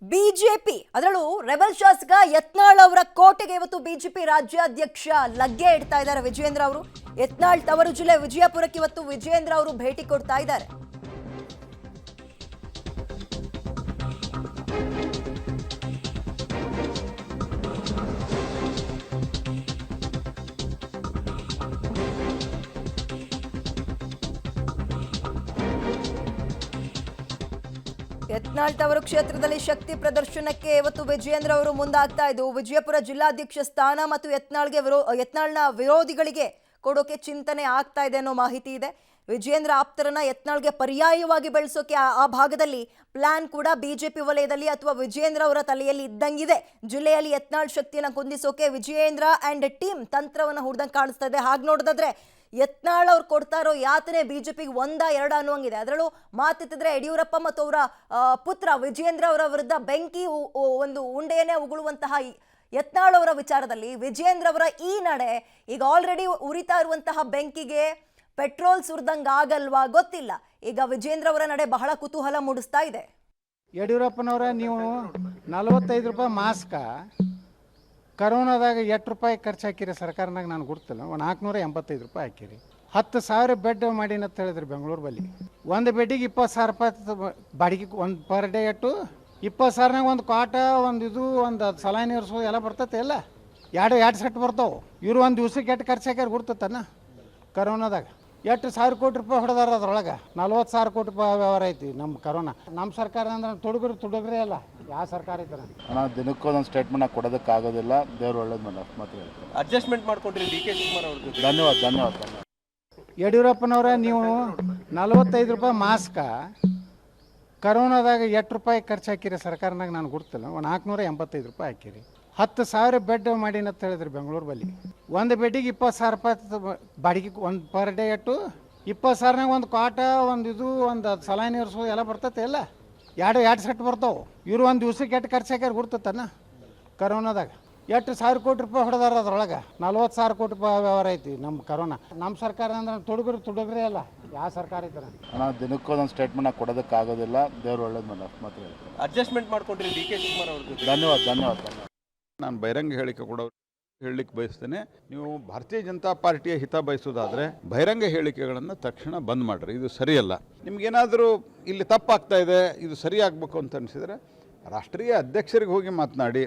BJP ಅದರಲ್ಲೂ rebel ಶಾಸಕ ಯತ್ನಾಳ್ ಅವರ ಕೋಟೆಗೆ ಇವತ್ತು ಬಿಜೆಪಿ ರಾಜ್ಯಾಧ್ಯಕ್ಷ ಲಗ್ಗೆ ಇಡ್ತಾ ಇದ್ದಾರೆ ವಿಜಯೇಂದ್ರ ಅವರು. ಯತ್ನಾಳ್ ತವರು ಜಿಲ್ಲೆ ವಿಜಯಪುರಕ್ಕೆ ಇವತ್ತು ವಿಜಯೇಂದ್ರ ಅವರು ಭೇಟಿ ಕೊಡ್ತಾ ಇದ್ದಾರೆ. ಯತ್ನಾಳ್ ತವರು ಕ್ಷೇತ್ರದಲ್ಲಿ ಶಕ್ತಿ ಪ್ರದರ್ಶನಕ್ಕೆ ಇವತ್ತು ವಿಜಯೇಂದ್ರ ಅವರು ಮುಂದಾಗ್ತಾ ಇದ್ದು ವಿಜಯಪುರ ಜಿಲ್ಲಾಧ್ಯಕ್ಷ ಸ್ಥಾನ ಮತ್ತು ಯತ್ನಾಳ್ನ ವಿರೋಧಿಗಳಿಗೆ ಕೊಡೋಕೆ ಚಿಂತನೆ ಆಗ್ತಾ ಇದೆ ಅನ್ನೋ ಮಾಹಿತಿ ಇದೆ. ವಿಜಯೇಂದ್ರ ಆಪ್ತರನ್ನ ಯತ್ನಾಳ್ಗೆ ಪರ್ಯಾಯವಾಗಿ ಬೆಳೆಸೋಕೆ ಆ ಭಾಗದಲ್ಲಿ ಪ್ಲಾನ್ ಕೂಡ ಬಿಜೆಪಿ ವಲಯದಲ್ಲಿ ಅಥವಾ ವಿಜಯೇಂದ್ರ ಅವರ ತಲೆಯಲ್ಲಿ ಇದ್ದಂಗಿದೆ. ಜಿಲ್ಲೆಯಲ್ಲಿ ಯತ್ನಾಳ್ ಶಕ್ತಿಯನ್ನು ಕುಂದಿಸೋಕೆ ವಿಜಯೇಂದ್ರ ಅಂಡ್ ಟೀಮ್ ತಂತ್ರವನ್ನು ಹುಡ್ದಂಗೆ ಕಾಣಿಸ್ತಾ ಇದೆ. ಹಾಗೆ ನೋಡಿದ್ರೆ ಯತ್ನಾಳ್ ಅವ್ರು ಕೊಡ್ತಾ ಇರೋ ಯಾತನೆ ಬಿಜೆಪಿಗೆ ಒಂದ ಎರಡ ಅನ್ನುವಂಗಿದೆ. ಅದರಲ್ಲೂ ಮಾತೆತ್ತಿದ್ರೆ ಯಡಿಯೂರಪ್ಪ ಮತ್ತು ಅವರ ಪುತ್ರ ವಿಜಯೇಂದ್ರ ಅವರ ವಿರುದ್ಧ ಬೆಂಕಿ ಒಂದು ಉಂಡೆಯನ್ನೇ ಉಗುಳುವಂತಹ ಯತ್ನಾಳ್ ಅವರ ವಿಚಾರದಲ್ಲಿ ವಿಜಯೇಂದ್ರ ಅವರ ಈ ನಡೆ ಈಗ ಆಲ್ರೆಡಿ ಉರಿತಾ ಇರುವಂತಹ ಬೆಂಕಿಗೆ ಪೆಟ್ರೋಲ್ ಸುರಿದಂಗ ಆಗಲ್ವಾ ಗೊತ್ತಿಲ್ಲ. ಈಗ ವಿಜಯೇಂದ್ರ ಅವರ ನಡೆ ಬಹಳ ಕುತೂಹಲ ಮೂಡಿಸ್ತಾ ಇದೆ. ಯಡಿಯೂರಪ್ಪನವರ ನೀವು 45 ರೂಪಾಯಿ ಮಾಸ್ಕ ಕರೋನಾದಾಗ ಎಷ್ಟು ರೂಪಾಯಿ ಖರ್ಚು ಹಾಕಿರಿ ಸರ್ಕಾರನಾಗ ನಾನು ಗುರ್ತಿಲ್ಲ. 485 ರೂಪಾಯಿ ಹಾಕಿರಿ. 10,000 ಬೆಡ್ ಮಾಡಿ ಅಂತ ಹೇಳಿದ್ರಿ ಬೆಂಗಳೂರು ಬಲ್ಲಿ. ಒಂದು ಬೆಡ್ಡಿಗೆ 20,000 ರೂಪಾಯಿ ಬಾಡಿಗೆ. ಒಂದು ಪರ್ ಡೇ ಎಟ್ಟು 20,000ನಾಗ ಒಂದು ಕಾಟ ಒಂದು ಸಲಾನಿ ಇರಿಸೋದು ಎಲ್ಲ ಬರ್ತೈತೆ. ಎಲ್ಲ ಎರಡು ಸೆಟ್ ಬರ್ತಾವೆ. ಇವರು ಒಂದು ದಿವ್ಸಕ್ಕೆ ಎಷ್ಟು ಖರ್ಚು ಹಾಕ್ಯಾರ ಗುರ್ತತನ ಕರೋನಾದಾಗ. 8,000 ಕೋಟಿ ರೂಪಾಯಿ ಹೊಡೆದಾರ. ಅದ್ರೊಳಗೆ 40,000 ಕೋಟಿ ರೂಪಾಯಿ ವ್ಯವಹಾರ ಐತಿ ನಮ್ಮ ಕರೋನಾ. ನಮ್ಮ ಸರ್ಕಾರ ಅಂದ್ರೆ ತುಡುಗ್ರೆ ಅಲ್ಲ. ಯಾವ ಸರ್ಕಾರ ಐತೆ ನಾನು ದಿನಕ್ಕೊಂದೊಂದು ಸ್ಟೇಟ್ಮೆಂಟ್ ಕೊಡೋದಕ್ಕಾಗೋದಿಲ್ಲ. ದೇವ್ರು ಒಳ್ಳೇದು ಮಾತ್ರ ಹೇಳ್ತಾರೆ. ಅಡ್ಜಸ್ಟ್ಮೆಂಟ್ ಮಾಡ್ಕೊಂಡ್ರಿ ಡಿ ಕೆ ಶಿವಕುಮಾರ್ ಅವ್ರಿಗೆ. ಧನ್ಯವಾದ. ಯಡಿಯೂರಪ್ಪನವರ ನೀವು 45 ರೂಪಾಯಿ ಮಾಸ್ಕ ಕರೋನಾದಾಗ ಎಷ್ಟು ರೂಪಾಯಿ ಖರ್ಚು ಹಾಕಿರಿ ಸರ್ಕಾರನಾಗ ನಾನು ಗುರ್ತಿಲ್ಲ. 485 ರೂಪಾಯಿ ಹಾಕಿರಿ. 10,000 ಬೆಡ್ ಮಾಡಿ ಅಂತ ಹೇಳಿದ್ರಿ ಬೆಂಗಳೂರು ಬಲ್ಲಿ. ಒಂದು ಬೆಡ್ಡಿಗೆ 20,000 ರೂಪಾಯಿ ಬಾಡಿಗೆ. ಒಂದು ಪರ್ ಡೇ ಎಟ್ಟು 20,000ನಾಗ ಒಂದು ಕಾಟ ಒಂದು ಸಲಾನಿ ಇರಿಸೋದು ಎಲ್ಲ ಬರ್ತೈತೆ. ಎಲ್ಲ ಎರಡು ಸೆಟ್ ಬರ್ತಾವೆ. ಇವರು ಒಂದು ದಿವ್ಸಕ್ಕೆ ಎಷ್ಟು ಖರ್ಚು ಹಾಕ್ಯಾರ ಗುರ್ತತನ ಕರೋನಾದಾಗ. 8,000 ಕೋಟಿ ರೂಪಾಯಿ ಹೊಡೆದಾರ. ಅದ್ರೊಳಗೆ 40,000 ಕೋಟಿ ರೂಪಾಯಿ ವ್ಯವಹಾರ ಐತಿ ನಮ್ಮ ಕರೋನಾ. ನಮ್ಮ ಸರ್ಕಾರ ಅಂದ್ರೆ ತುಡುಗ್ರೆ ಅಲ್ಲ. ಯಾವ ಸರ್ಕಾರ ಐತೆ ನಾನು ದಿನಕ್ಕೊಂದೊಂದು ಸ್ಟೇಟ್ಮೆಂಟ್ ಕೊಡೋದಕ್ಕಾಗೋದಿಲ್ಲ. ದೇವ್ರು ಒಳ್ಳೇದು ಮಾತ್ರ ಹೇಳ್ತಾರೆ. ಅಡ್ಜಸ್ಟ್ಮೆಂಟ್ ಮಾಡ್ಕೊಂಡ್ರಿ ಡಿ ಕೆ ಶಿವಕುಮಾರ್ ಅವ್ರಿಗೆ. ಧನ್ಯವಾದ. ನಾನು ಬಹಿರಂಗ ಹೇಳಿಕೆ ಕೂಡ ಹೇಳಲಿಕ್ಕೆ ಬಯಸ್ತೇನೆ. ನೀವು ಭಾರತೀಯ ಜನತಾ ಪಾರ್ಟಿಯ ಹಿತ ಬಯಸೋದಾದರೆ ಬಹಿರಂಗ ಹೇಳಿಕೆಗಳನ್ನು ತಕ್ಷಣ ಬಂದ್ ಮಾಡಿರಿ. ಇದು ಸರಿಯಲ್ಲ. ನಿಮಗೇನಾದರೂ ಇಲ್ಲಿ ತಪ್ಪಾಗ್ತಾ ಇದೆ, ಇದು ಸರಿಯಾಗಬೇಕು ಅಂತ ಅನಿಸಿದರೆ ರಾಷ್ಟ್ರೀಯ ಅಧ್ಯಕ್ಷರಿಗೆ ಹೋಗಿ ಮಾತನಾಡಿ.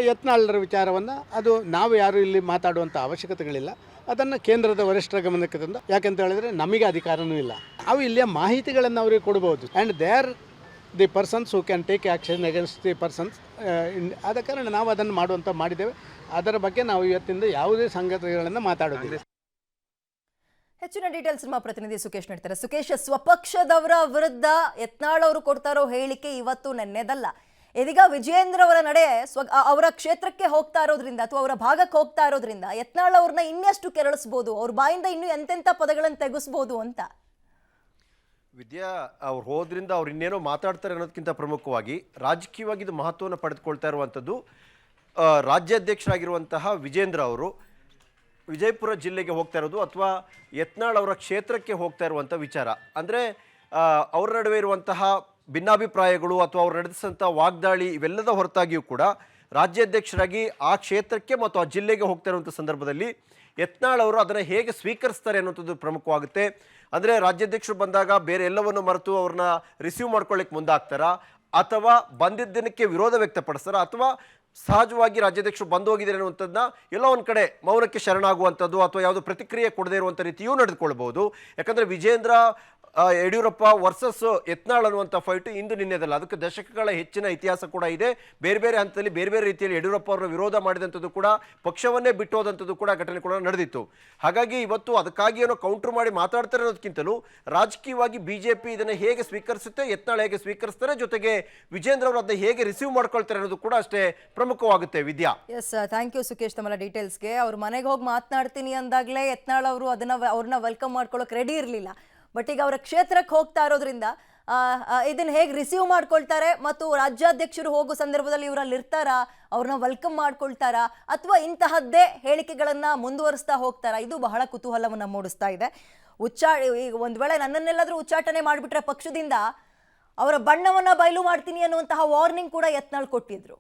ಯತ್ನಾಳರ ವಿಚಾರವನ್ನು ಅದು ನಾವು ಯಾರು ಇಲ್ಲಿ ಮಾತಾಡುವಂಥ ಅವಶ್ಯಕತೆಗಳಿಲ್ಲ. ಅದನ್ನು ಕೇಂದ್ರದ ವರಿಷ್ಠರ ಗಮನಕ್ಕೆ ತಂದು, ಯಾಕಂತ ಹೇಳಿದರೆ ನಮಗೆ ಅಧಿಕಾರವೂ ಇಲ್ಲ. ನಾವು ಇಲ್ಲಿಯ ಮಾಹಿತಿಗಳನ್ನು ಅವರಿಗೆ ಕೊಡ್ಬೋದು. And they are the persons who can take action against the persons. ಆದ ಕಾರಣ ನಾವು ಅದನ್ನು ಮಾಡಿದ್ದೇವೆ. ಅದರ ಬಗ್ಗೆ ನಾವು ಇವತ್ತಿಂದ ಯಾವುದೇ ಸಂಗತಿಗಳನ್ನು ಮಾತಾಡೋದಿಲ್ಲ. ಹೆಚ್ಚಿನ ಡೀಟೇಲ್ಸ್ ನಮ್ಮ ಪ್ರತಿನಿಧಿ ಸುಖೇಶ್ ನೀಡ್ತಾರೆ. ಸುಖೇಶ್, ಸ್ವಪಕ್ಷದವರ ವಿರುದ್ಧ ಯತ್ನಾಳ್ ಅವರು ಕೊಡ್ತಾ ಇರೋ ಹೇಳಿಕೆ ಇವತ್ತು ನೆನ್ನೆದಲ್ಲ. ಇದೀಗ ವಿಜಯೇಂದ್ರ ಅವರ ನಡೆ ಅವರ ಕ್ಷೇತ್ರಕ್ಕೆ ಹೋಗ್ತಾ ಇರೋದ್ರಿಂದ ಅಥವಾ ಅವರ ಭಾಗಕ್ಕೆ ಹೋಗ್ತಾ ಇರೋದ್ರಿಂದ ಯತ್ನಾಳ್ ಅವ್ರನ್ನ ಇನ್ನೆಷ್ಟು ಕೆರಳಿಸ್ಬೋದು, ಅವ್ರ ಬಾಯಿಂದ ಇನ್ನೂ ಎಂತೆಂಥ ಪದಗಳನ್ನು ತೆಗೆಸ್ಬೋದು ಅಂತ. ವಿದ್ಯಾ, ಅವ್ರು ಹೋದ್ರಿಂದ ಅವ್ರು ಇನ್ನೇನೋ ಮಾತಾಡ್ತಾರೆ ಅನ್ನೋದಕ್ಕಿಂತ ಪ್ರಮುಖವಾಗಿ ರಾಜಕೀಯವಾಗಿ ಇದು ಮಹತ್ವವನ್ನು ಪಡೆದುಕೊಳ್ತಾ ಇರುವಂಥದ್ದು ರಾಜ್ಯಾಧ್ಯಕ್ಷರಾಗಿರುವಂತಹ ವಿಜೇಂದ್ರ ಅವರು ವಿಜಯಪುರ ಜಿಲ್ಲೆಗೆ ಹೋಗ್ತಾ ಇರೋದು ಅಥವಾ ಯತ್ನಾಳ್ ಅವರ ಕ್ಷೇತ್ರಕ್ಕೆ ಹೋಗ್ತಾ ಇರುವಂಥ ವಿಚಾರ. ಅಂದರೆ ಅವರ ನಡುವೆ ಇರುವಂತಹ ಭಿನ್ನಾಭಿಪ್ರಾಯಗಳು ಅಥವಾ ಅವ್ರು ನಡೆಸಿದಂಥ ವಾಗ್ದಾಳಿ ಇವೆಲ್ಲದ ಹೊರತಾಗಿಯೂ ಕೂಡ ರಾಜ್ಯಾಧ್ಯಕ್ಷರಾಗಿ ಆ ಕ್ಷೇತ್ರಕ್ಕೆ ಮತ್ತು ಆ ಜಿಲ್ಲೆಗೆ ಹೋಗ್ತಾ ಇರುವಂಥ ಸಂದರ್ಭದಲ್ಲಿ ಯತ್ನಾಳ್ ಅವರು ಅದನ್ನು ಹೇಗೆ ಸ್ವೀಕರಿಸ್ತಾರೆ ಅನ್ನೋಂಥದ್ದು ಪ್ರಮುಖವಾಗುತ್ತೆ. ಅಂದರೆ ರಾಜ್ಯಾಧ್ಯಕ್ಷರು ಬಂದಾಗ ಬೇರೆ ಎಲ್ಲವನ್ನು ಮರೆತು ಅವ್ರನ್ನ ರಿಸೀವ್ ಮಾಡ್ಕೊಳ್ಳಿಕ್ಕೆ ಮುಂದಾಗ್ತಾರಾ, ಅಥವಾ ಬಂದಿದ್ದ ದಿನಕ್ಕೆ ವಿರೋಧ ವ್ಯಕ್ತಪಡಿಸ್ತಾರ, ಅಥವಾ ಸಹಜವಾಗಿ ರಾಜ್ಯಾಧ್ಯಕ್ಷರು ಬಂದು ಹೋಗಿದ್ದಾರೆ ಅನ್ನುವಂಥದ್ದನ್ನ ಎಲ್ಲೋ ಒಂದು ಕಡೆ ಮೌನಕ್ಕೆ ಶರಣಾಗುವಂಥದ್ದು ಅಥವಾ ಯಾವುದೋ ಪ್ರತಿಕ್ರಿಯೆ ಕೊಡದೇ ಇರುವಂಥ ರೀತಿಯೂ ನಡೆದುಕೊಳ್ಬಹುದು. ಯಾಕಂದರೆ ವಿಜೇಂದ್ರ ಯಡಿಯೂರಪ್ಪ ವರ್ಸಸ್ ಯತ್ನಾಳ್ ಅನ್ನುವಂಥ ಫೈಟು ಇಂದು ನಿನ್ನೆದಲ್ಲ, ಅದಕ್ಕೆ ದಶಕಗಳ ಹೆಚ್ಚಿನ ಇತಿಹಾಸ ಕೂಡ ಇದೆ. ಬೇರೆ ಬೇರೆ ಹಂತದಲ್ಲಿ ಬೇರೆ ಬೇರೆ ರೀತಿಯಲ್ಲಿ ಯಡಿಯೂರಪ್ಪ ಅವರನ್ನು ವಿರೋಧ ಮಾಡಿದಂಥದ್ದು ಕೂಡ, ಪಕ್ಷವನ್ನೇ ಬಿಟ್ಟು ಹೋದಂಥದ್ದು ಕೂಡ ಘಟನೆ ಕೂಡ ನಡೆದಿತ್ತು. ಹಾಗಾಗಿ ಇವತ್ತು ಅದಕ್ಕಾಗಿ ಏನೋ ಕೌಂಟರ್ ಮಾಡಿ ಮಾತಾಡ್ತಾರೆ ಅನ್ನೋದಕ್ಕಿಂತಲೂ ರಾಜಕೀಯವಾಗಿ ಬಿಜೆಪಿ ಇದನ್ನು ಹೇಗೆ ಸ್ವೀಕರಿಸುತ್ತೆ, ಯತ್ನಾಳ್ ಹೇಗೆ ಸ್ವೀಕರಿಸ್ತಾರೆ, ಜೊತೆಗೆ ವಿಜೇಂದ್ರ ಅವರು ಅದನ್ನ ಹೇಗೆ ರಿಸೀವ್ ಮಾಡ್ಕೊಳ್ತಾರೆ ಅನ್ನೋದು ಕೂಡ ಅಷ್ಟೇ ಪ್ರಮುಖವಾಗುತ್ತೆ. ವಿದ್ಯಾ, ಎಸ್, ಥ್ಯಾಂಕ್ ಯು ಸುಖೇಶ್ ತಮ್ಮ ಡೀಟೇಲ್ಸ್ಗೆ. ಅವ್ರ ಮನೆಗೆ ಹೋಗಿ ಮಾತನಾಡ್ತೀನಿ ಅಂದಾಗಲೇ ಯತ್ನಾಳ್ ಅವರು ಅವ್ರನ್ನ ವೆಲ್ಕಮ್ ಮಾಡ್ಕೊಳ್ಳೋಕೆ ರೆಡಿ ಇರಲಿಲ್ಲ. ಬಟ್ ಈಗ ಅವರ ಕ್ಷೇತ್ರಕ್ಕೆ ಹೋಗ್ತಾ ಇರೋದ್ರಿಂದ ಇದನ್ನ ಹೇಗೆ ರಿಸೀವ್ ಮಾಡ್ಕೊಳ್ತಾರೆ ಮತ್ತು ರಾಜ್ಯಾಧ್ಯಕ್ಷರು ಹೋಗೋ ಸಂದರ್ಭದಲ್ಲಿ ಇವರಲ್ಲಿ ಇರ್ತಾರಾ, ಅವ್ರನ್ನ ವೆಲ್ಕಮ್ ಮಾಡ್ಕೊಳ್ತಾರಾ ಅಥವಾ ಇಂತಹದ್ದೇ ಹೇಳಿಕೆಗಳನ್ನ ಮುಂದುವರಿಸ್ತಾ ಹೋಗ್ತಾರಾ, ಇದು ಬಹಳ ಕುತೂಹಲವನ್ನು ಮೂಡಿಸ್ತಾ ಇದೆ. ಈಗ ಒಂದು ವೇಳೆ ನನ್ನನ್ನೆಲ್ಲಾದ್ರೂ ಉಚ್ಚಾಟನೆ ಮಾಡಿಬಿಟ್ರೆ ಪಕ್ಷದಿಂದ ಅವರ ಬಣ್ಣವನ್ನ ಬಯಲು ಮಾಡ್ತೀನಿ ಅನ್ನುವಂತಹ ವಾರ್ನಿಂಗ್ ಕೂಡ ಯತ್ನಾಳ್ ಕೊಟ್ಟಿದ್ರು.